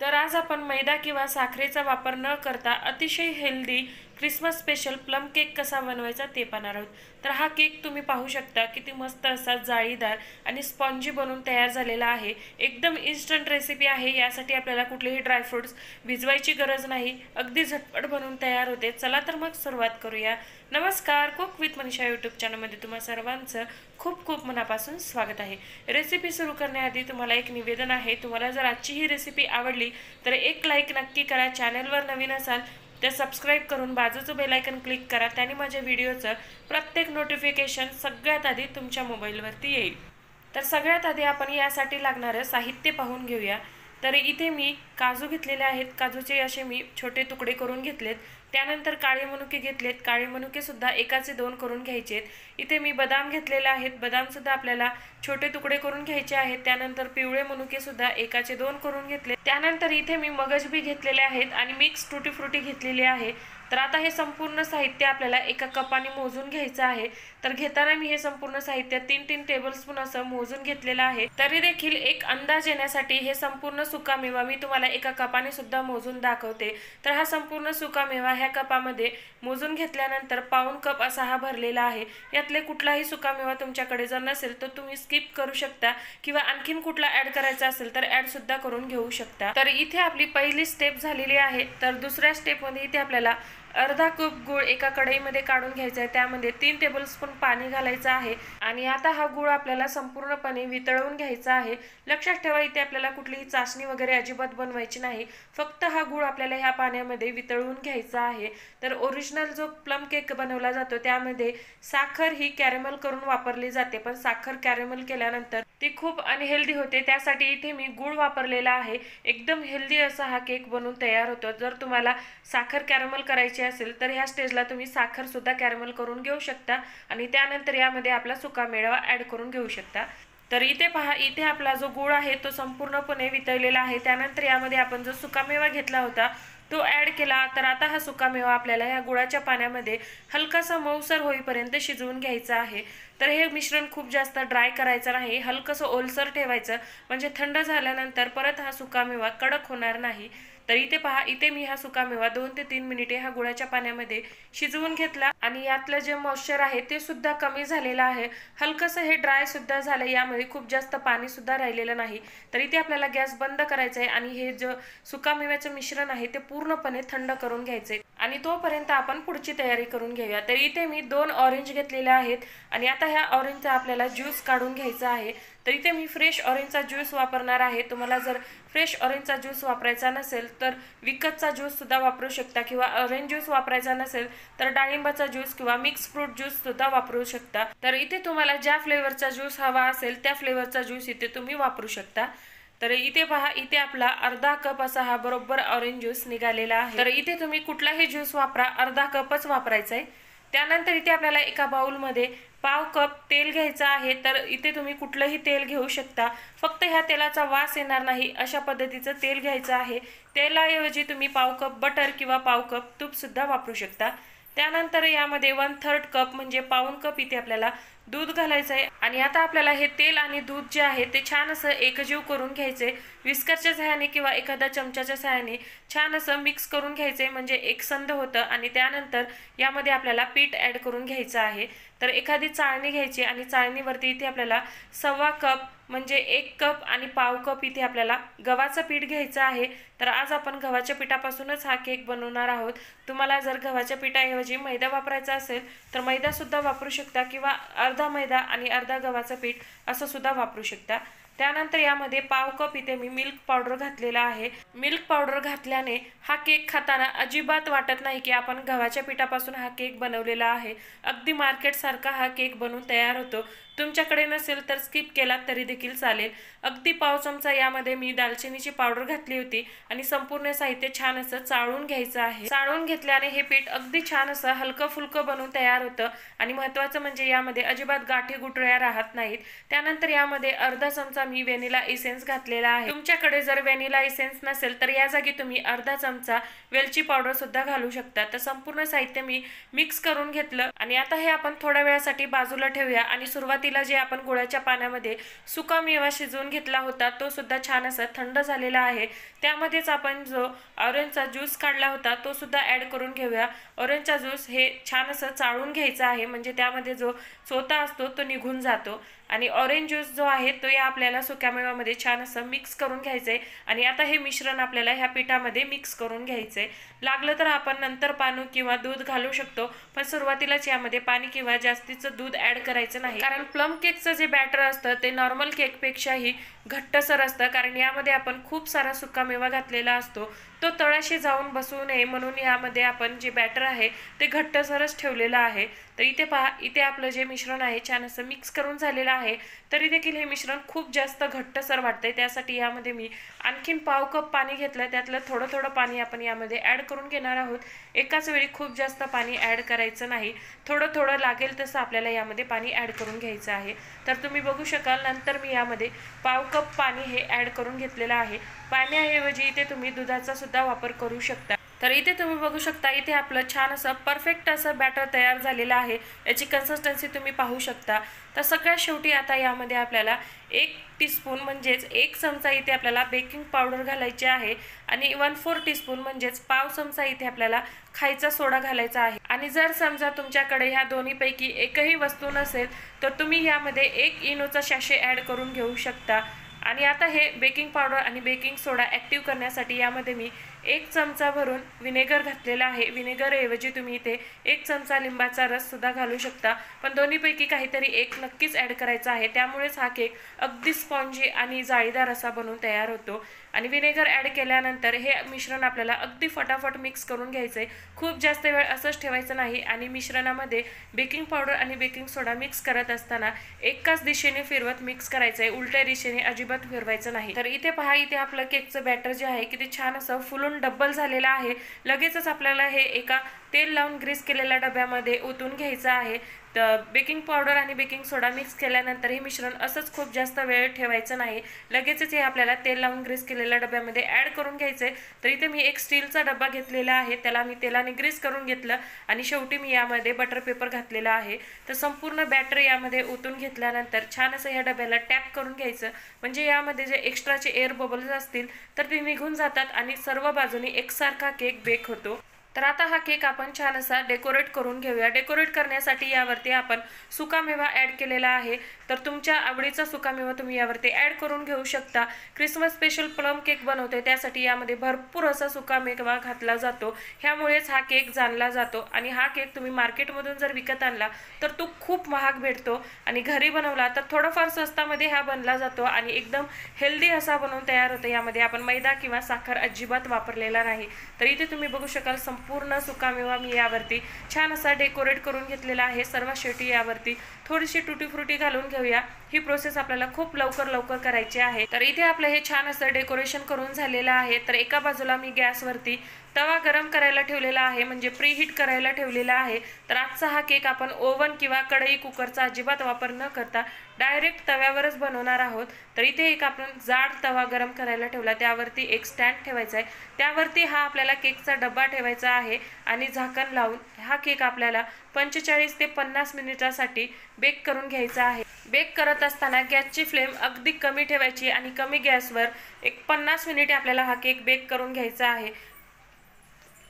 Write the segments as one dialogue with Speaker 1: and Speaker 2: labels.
Speaker 1: तर आज आपण मैदा किंवा साखरेचा वापर न करता अतिशय healthy Christmas special plum cake कसा बनवायचा ते पाहणार आहोत। तर हा केक तुम्ही पाहू शकता किती मस्त असा जाळीदार आणि स्पॉन्जी बनून तयार झालेला आहे। एकदम इन्स्टंट रेसिपी आहे। यासाठी आपल्याला कुठलेही ड्रायफ्रुट्स भिजवायची गरज नाही, अगदी झटपट बनून तयार होते। चला तर मग सुरुवात करूया। नमस्कार, कुक विथ मनीषा यूट्यूब चॅनलमध्ये तुम्हा सर्वांचं खूप खूप मनापासून स्वागत आहे। रेसिपी सुरू करण्याआधी तुम्हाला एक निवेदन आहे, तुम्हाला जर आजची ही रेसिपी आवडली तर एक लाईक नक्की करा। चॅनलवर नवीन असाल तर सबस्क्राइब करून बाजूचं बेल आयकन क्लिक करा, त्याने माझ्या व्हिडिओचं प्रत्येक नोटिफिकेशन सगळ्यात आधी तुमच्या मोबाईलवरती येईल। तर सगळ्यात आधी आपण यासाठी लागणारे साहित्य पाहून घेऊया। तर इथे मी काजू घेतलेले आहेत, काजूचे असे मी छोटे तुकडे करून घेतलेत। त्यानंतर काळे मनुके घेतलेत, काळे मनुके सुद्धा एकाचे 2 करून घ्यायचेत। इथे मी बदाम घेतलेले आहेत, बदाम सुद्धा आपल्याला छोटे तुकडे करून घ्यायचे आहेत। त्यानंतर पिवळे मनुके सुद्धा एकाचे 2 करून घेतले। त्यानंतर इथे मी मगज बी घेतलेले आहेत आणि मिक्स टूटी फ्रुटी घेतलेली आहे। तर आता हे संपूर्ण साहित्य आपल्याला एका कपाने मोजून घ्यायचं आहे। तर घेताना मी हे संपूर्ण साहित्य 3-3 टेबलस्पून असं मोजून घेतलेलं आहे। तरी देखील एक अंदाज येण्यासाठी हे संपूर्ण सुकामेवा मी तुम्हाला एका कपाने सुद्धा मोजून दाखवते। तर हा संपूर्ण सुकामेवा ह्या कपामध्ये मोजून घेतल्यानंतर पाऊण कप असा हा भरलेला आहे। यातले कुठलाही सुकामेवा तुमच्याकडे जर नसेल तर तुम्ही स्किप करू शकता किंवा आणखीन कुठला ऍड करायचा असेल तर ऍड सुद्धा करून घेऊ शकता। तर इथे आपली पहिली स्टेप झालेली आहे। तर दुसऱ्या स्टेपमध्ये इथे आपल्याला अर्धा कप गूळ एका कढईमध्ये काढून घ्यायचा आहे। त्यामध्ये 3 टेबलस्पून पाणी घालायचं आहे आणि आता हा गूळ आपल्याला संपूर्णपणे वितळवून घ्यायचा आहे। लक्षात ठेवा, इथे आपल्याला कुठलीही चासणी वगैरे अजिबात बनवायची नाही, फक्त हा गूळ आपल्याला ह्या पाण्यामध्ये वितळवून घ्यायचा आहे। तर ओरिजिनल जो प्लम केक बनवला जातो त्यामध्ये साखर ही कॅरेमल करून वापरली जाते, पण साखर कॅरेमल केल्यानंतर ती खूप अनहेल्दी होते। त्यासाठी इथे मी गूळ वापरलेला आहे। एकदम हेल्दी असा हा केक बनून तयार होतो। जर तुम्हाला साखर कॅरेमल करायची असेल तर ह्या स्टेजला तुम्ही साखर सुद्धा कॅरेमल करून घेऊ शकता आणि त्यानंतर यामध्ये आपला सुकामेवा ऍड करून घेऊ शकता। तर इथे पहा, इथे आपला जो गूळ आहे तो संपूर्णपणे वितळलेला आहे। त्यानंतर यामध्ये आपण जो सुकामेवा घेतला होता तो ऍड केला। तर आता हा सुकामेवा आपल्याला या गुळाच्या पाण्यामध्ये हलकासा मऊसर होईपर्यंत शिजवून घ्यायचा आहे। तर हे मिश्रण खूप जास्त ड्राय करायचं नाही, हलकसं ओलसर ठेवायचं, म्हणजे थंड झाल्यानंतर परत हा सुकामेवा कडक होणार नाही। तर इथे पहा, इथे मी हा सुकामेवा 2 ते 3 मिनिटे हा गुळाच्या पाण्यामध्ये शिजवून घेतला आणि यातलं जे मॉइश्चर आहे ते सुद्धा कमी झालेलं आहे। हलकसं हे ड्राय सुद्धा झालं, यामध्ये खूप जास्त पाणी सुद्धा राहिलेलं नाही। तर इथे आपल्याला गॅस बंद करायचा आहे आणि हे जे सुकामेव्याचं मिश्रण आहे ते पूर्णपणे थंड करून घ्यायचे आणि तोपर्यंत आपण पुढची तयारी करून घेऊया। तर इथे मी 2 ऑरेंज घेतलेले आहेत आणि आता ह्या ऑरेंजचा आपल्याला ज्यूस काढून घ्यायचा आहे। तर इथे मी फ्रेश ऑरेंजचा ज्यूस वापरणार आहे। तुम्हाला जर फ्रेश ऑरेंजचा ज्यूस वापरायचा नसेल तर विकतचा ज्यूस सुद्धा वापरू शकता किंवा ऑरेंज ज्यूस वापरायचा नसेल तर डाळिंबाचा ज्यूस किंवा मिक्स फ्रूट ज्यूस सुद्धा वापरू शकता। तर इथे तुम्हाला ज्या फ्लेवरचा ज्यूस हवा असेल त्या फ्लेवरचा ज्यूस इथे तुम्ही वापरू शकता। तर इथे पहा, इथे आपला अर्धा कप असा हा बरोबर ऑरेंज ज्यूस निघालेला आहे। तर इथे तुम्ही कुठलाही ज्यूस वापरा, अर्धा कपच वापरायचा आहे। त्यानंतर इथे आपल्याला एका बाउलमध्ये पाव कप तेल घ्यायचं आहे। तर इथे तुम्ही कुठलंही तेल घेऊ शकता, फक्त ह्या तेलाचा वास येणार नाही अशा पद्धतीचं तेल घ्यायचं आहे। तेलाऐवजी तुम्ही पाव कप बटर किंवा पाव कप तूप सुद्धा वापरू शकता। त्यानंतर यामध्ये 1/3 कप म्हणजे पाऊण कप इथे आपल्याला दूध घालायचं आहे आणि आता आपल्याला हे तेल आणि दूध जे आहे ते छान असं एकजीव करून घ्यायचे। विस्करच्या सहाय्याने किंवा एखाद्या चमच्याच्या सहाय्याने छान असं मिक्स करून घ्यायचे, म्हणजे एकसंध होतं। आणि त्यानंतर यामध्ये आपल्याला पीठ ऍड करून घ्यायचं आहे। तर एखादी चाळणी घ्यायची आणि चाळणीवरती इथे आपल्याला 1/2 कप म्हणजे 1 कप आणि पाव कप इथे आपल्याला गव्हाचं पीठ घ्यायचं आहे। तर आज आपण गव्हाच्या पिठापासूनच हा केक बनवणार आहोत। तुम्हाला जर गव्हाच्या पिठाऐवजी मैदा वापरायचा असेल तर मैदा सुद्धा वापरू शकता किंवा अर्धा मैदा आणि अर्धा गव्हाचं पीठ असं सुद्धा वापरू शकता। त्यानंतर यामध्ये पाव कप इथे मी मिल्क पावडर घातलेला आहे। मिल्क पावडर घातल्याने हा केक खाताना अजिबात वाटत नाही की आपण गव्हाच्या पिठापासून हा केक बनवलेला आहे। अगदी मार्केट सारखा हा केक बनून तयार होतो। तुमच्याकडे नसेल तर स्किप केला तरी देखील चालेल। अगदी पाव चमचा यामध्ये मी दालचिनीची पावडर घातली होती आणि संपूर्ण साहित्य छान असं चाळून घ्यायचं आहे। चाळून घेतल्याने हे पीठ अगदी छान असं हलकं फुलकं बनून तयार होतं आणि महत्त्वाचं म्हणजे यामध्ये अजिबात गाठी गुठळ्या राहत नाहीत। त्यानंतर यामध्ये अर्धा चमचा मी व्हॅनिला इसेन्स घातलेला आहे। तुमच्याकडे जर व्हॅनिला इसेन्स नसेल तर या जागी तुम्ही अर्धा चमचा वेलची पावडर सुद्धा घालू शकता। तर संपूर्ण साहित्य मी मिक्स करून घेतलं आणि आता हे आपण थोड्या वेळासाठी बाजूला ठेवूया आणि सुरुवातीला सुरुवातीला जे आपण गुळाच्या पाण्यामध्ये सुका मेवा शिजवून घेतला होता तो सुद्धा छान असा थंड झालेला आहे। त्यामध्येच आपण जो ऑरेंजचा ज्यूस काढला होता तो सुद्धा ॲड करून घेऊया। ऑरेंजचा ज्यूस हे छान असं चाळून घ्यायचा आहे, म्हणजे त्यामध्ये जो चोथा असतो तो निघून जातो। आणि ऑरेंज ज्यूस जो आहे तो या आपल्याला सुक्या मेव्यामध्ये छान असं मिक्स करून घ्यायचं आहे। आणि आता हे मिश्रण आपल्याला ह्या पिठामध्ये मिक्स करून घ्यायचं आहे। लागलं तर आपण नंतर पाणी किंवा दूध घालू शकतो, पण सुरुवातीलाच यामध्ये पाणी किंवा जास्तीचं दूध ॲड करायचं नाही, कारण प्लम केकचं जे बॅटर असतं ते नॉर्मल केकपेक्षाही घट्टसर असतं, कारण यामध्ये आपण खूप सारा सुका मेवा घातलेला असतो। तो तळाशी जाऊन बसू नये म्हणून यामध्ये आपण जे बॅटर आहे ते घट्टसरच ठेवलेलं आहे। तर इथे पहा, इथे आपलं जे मिश्रण आहे छान असं मिक्स करून झालेलं आहे, तरी देखील हे मिश्रण खूप जास्त घट्टसर वाटतंय। त्यासाठी यामध्ये मी आणखीन पाव कप पाणी घेतलं, त्यातलं थोडं थोडं पाणी आपण यामध्ये ॲड करून घेणार आहोत। एकाच वेळी खूप जास्त पाणी ॲड करायचं नाही, थोडं थोडं लागेल तसं आपल्याला यामध्ये पाणी ॲड करून घ्यायचं आहे। तर तुम्ही बघू शकाल नंतर मी यामध्ये पाव कप पाणी हे ॲड करून घेतलेलं आहे। पाण्याऐवजी इथे तुम्ही दुधाचा सुद्धा वापर करू शकता। तर इथे तुम्ही बघू शकता, इथे आपलं छान असं परफेक्ट असं बॅटर तयार झालेलं आहे। याची कन्सिस्टन्सी तुम्ही पाहू शकता। तर सगळ्यात शेवटी आता यामध्ये आपल्याला 1 टीस्पून म्हणजेच 1 चमचा इथे आपल्याला बेकिंग पावडर घालायची आहे आणि 1/4 टीस्पून म्हणजेच पाव चमचा इथे आपल्याला खायचा सोडा घालायचा आहे। आणि जर समजा तुमच्याकडे ह्या दोन्हीपैकी एकही वस्तू नसेल तर तुम्ही यामध्ये 1 इनोचा सॅशे ॲड करून घेऊ शकता। आणि आता हे बेकिंग पावडर आणि बेकिंग सोडा ॲक्टिव्ह करण्यासाठी यामध्ये मी 1 चमचा भरून विनेगर घातलेला आहे। विनेगर ऐवजी तुम्ही इथे 1 चमचा लिंबाचा रस सुद्धा घालू शकता, पण दोन्हीपैकी काहीतरी एक नक्कीच ॲड करायचा आहे, त्यामुळेच हा केक अगदी स्पॉन्जी आणि जाळीदार असा बनून तयार होतो। आणि विनेगर ॲड केल्यानंतर हे मिश्रण आपल्याला अगदी फटाफट मिक्स करून घ्यायचं आहे, खूप जास्त वेळ असंच ठेवायचं नाही। आणि मिश्रणामध्ये बेकिंग पावडर आणि बेकिंग सोडा मिक्स करत असताना एकाच दिशेने फिरवत मिक्स करायचं आहे, उलट्या दिशेने अजिबात फिरवायचं नाही। तर इथे पहा, इथे आपलं केकचं बॅटर जे आहे किती छान असं फुलून डब्बल झालेलं आहे। लगेचच आपल्याला हे एका तेल लावून ग्रीस केलेल्या डब्यामध्ये ओतून घ्यायचं आहे। तर बेकिंग पावडर आणि बेकिंग सोडा मिक्स केल्यानंतर हे मिश्रण असंच खूप जास्त वेळ ठेवायचं नाही, लगेचच हे आपल्याला तेल लावून ग्रीस केलेल्या डब्यामध्ये ॲड करून घ्यायचं आहे। तर इथे मी एक स्टीलचा डब्बा घेतलेला आहे, त्याला मी तेलाने ग्रीस करून घेतलं आणि शेवटी मी यामध्ये बटर पेपर घातलेला आहे। तर संपूर्ण बॅटर यामध्ये ओतून घेतल्यानंतर छान असं ह्या डब्याला टॅप करून घ्यायचं, म्हणजे यामध्ये जे एक्स्ट्राचे एअर बबल्स असतील तर ते निघून जातात आणि सर्व बाजूनी एकसारखा केक बेक होतो। तर आता हा केक आपण छान असा डेकोरेट करून घेऊया। डेकोरेट करण्यासाठी यावरती आपण सुकामेवा ॲड केलेला आहे, तर तुमच्या आवडीचा सुकामेवा तुम्ही यावरती ॲड करून घेऊ शकता। क्रिसमस स्पेशल प्लम केक बनवतोय त्यासाठी यामध्ये भरपूर असा सुकामेवा घातला जातो, ह्यामुळेच हा केक जाणला जातो। आणि हा केक तुम्ही मार्केटमधून जर विकत आणला तर तो खूप महाग भेटतो आणि घरी बनवला तर थोडंफार स्वस्तामध्ये हा बनला जातो आणि एकदम हेल्दी असा बनवून तयार होतो। यामध्ये आपण मैदा किंवा साखर अजिबात वापरलेला नाही। तर इथे तुम्ही बघू शकाल पूर्ण सुकामेवा मी यावरती छान असा डेकोरेट करून घेतलेला आहे। सर्वात शेवटी यावरती थोडीशी टुटी फ्रुटी घालून घेऊया। ही प्रोसेस आपल्याला खूप लवकर करायची आहे। तर इथे आपलं हे छान असं डेकोरेशन करून झालेलं आहे। तर एका बाजूला मी गॅसवरती तवा गरम करायला ठेवलेला आहे, म्हणजे प्रीहीट करायला ठेवलेला आहे। तर आजचा हा केक आपण ओव्हन किंवा कढई कुकरचा अजिबात वापर न करता डायरेक्ट तव्यावरच बनवणार आहोत। तर इथे एक आपण जाड तवा गरम करायला ठेवला, त्यावरती एक स्टँड ठेवायचा आहे, त्यावरती हा आपल्याला केकचा डब्बा ठेवायचा आहे आणि झाकण लावून हा केक आपल्याला 45 ते 50 मिनिटासाठी बेक करून घ्यायचा आहे। बेक करत असताना गॅसची फ्लेम अगदी कमी ठेवायची आणि कमी गॅसवर एक 50 मिनिटे आपल्याला हा केक बेक करून घ्यायचा आहे।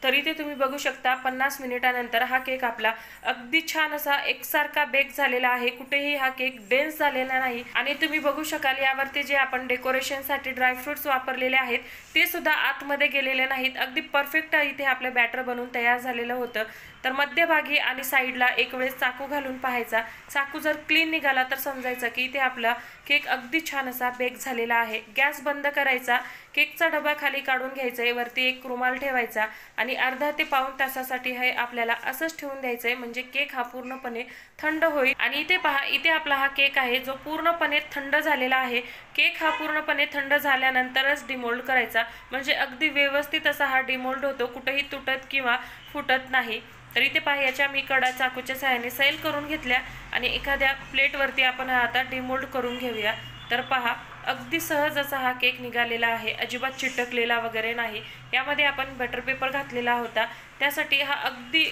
Speaker 1: तर इथे तुम्ही बघू शकता 50 मिनिटानंतर हा केक आपला अगदी छान असा एकसारखा बेक झालेला आहे, कुठेही हा केक डेन्स झालेला नाही। आणि तुम्ही बघू शकाल यावरती जे आपण डेकोरेशनसाठी ड्रायफ्रुट्स वापरलेले आहेत ते सुद्धा आतमध्ये गेलेले नाहीत, अगदी परफेक्ट इथे आपलं बॅटर बनवून तयार झालेलं होतं। तर मध्यभागी आणि साईडला एक वेळेस चाकू घालून पाहायचा, चाकू जर क्लीन निघाला तर समजायचं की इथे आपला केक अगदी छान असा बेक झालेला आहे। गॅस बंद करायचा, केकचा डबा खाली काढून घ्यायचा आहे, वरती एक रुमाल ठेवायचा आणि अर्धा ते पाऊण तासासाठी हे आपल्याला असंच ठेवून द्यायचं आहे, म्हणजे केक हा पूर्णपणे थंड होईल। आणि इथे पहा, इथे आपला हा केक आहे जो पूर्णपणे थंड झालेला आहे। केक हा पूर्णपणे थंड झाल्यानंतरच डिमोल्ड करायचा, म्हणजे अगदी व्यवस्थित असा हा डिमोल्ड होतो, कुठेही तुटत किंवा फुटत नाही। तर इथे पहा, याच्या मी कडा चाकूच्या सहाय्याने सैल करून घेतल्या आणि एखाद्या प्लेटवरती आपण आता डिमोल्ड करून घेऊया। तर पहा, अगदी सहज असा हा केक निघालेला आहे, अजिबात चिटकलेला वगैरे नाही। यामध्ये आपण बटर पेपर घातलेला होता, त्यासाठी हा अगदी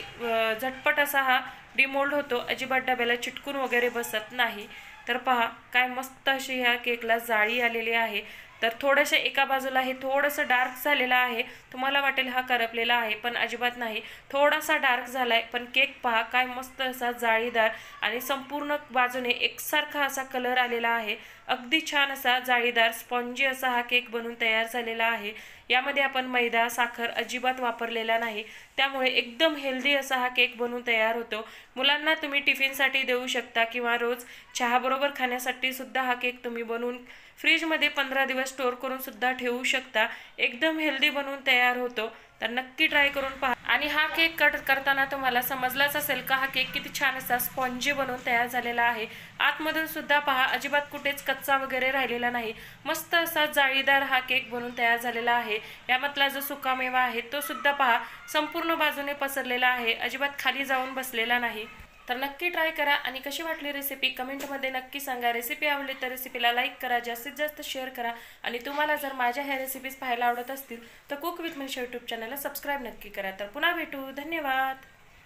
Speaker 1: झटपट असा हा डिमोल्ड होतो, अजिबात डब्याला चिटकून वगैरे बसत नाही। तर पहा काय मस्त अशी ह्या केकला जाळी आलेली आहे। तर थोडंसं एका बाजूला हे थोडंसं डार्क झालेलं आहे, तुम्हाला वाटेल हा करपलेला आहे, पण अजिबात नाही, थोडासा डार्क झालाय। पण केक पहा काय मस्त असा जाळीदार आणि संपूर्ण बाजूने एकसारखा असा कलर आलेला आहे। अगदी छान असा जाळीदार स्पॉन्जी असा हा केक बनून तयार झालेला आहे। यामध्ये आपण मैदा साखर अजिबात वापरलेला नाही, त्यामुळे एकदम हेल्दी असा हा केक बनून तयार होतो। मुलांना तुम्ही टिफिनसाठी देऊ शकता किंवा रोज चहाबरोबर खाण्यासाठी सुद्धा हा केक तुम्ही बनवून फ्रीजमध्ये 15 दिवस स्टोर करून सुद्धा ठेवू शकता। एकदम हेल्दी बनवून तयार होतो, तर नक्की ट्राय करून पहा। आणि हा केक कट करताना तुम्हाला समजलाच असेल का हा केक किती छान असा स्पॉन्जी बनवून तयार झालेला आहे। आतमधून सुद्धा पहा अजिबात कुठेच कच्चा वगैरे राहिलेला नाही, मस्त असा जाळीदार हा केक बनवून तयार झालेला आहे। यामधला जो सुकामेवा आहे तो सुद्धा पहा संपूर्ण बाजूने पसरलेला आहे, अजिबात खाली जाऊन बसलेला नाही। तर नक्की ट्राय करा आणि कशी वाटली रेसिपी कमेंटमध्ये नक्की सांगा। रेसिपी आवडली तर रेसिपीला लाईक करा, जास्तीत जास्त शेअर करा आणि तुम्हाला जर माझ्या ह्या रेसिपीज पाहायला आवडत असतील तर कुक विथ मनीषा यूट्यूब चॅनलला सबस्क्राईब नक्की करा। तर पुन्हा भेटू, धन्यवाद।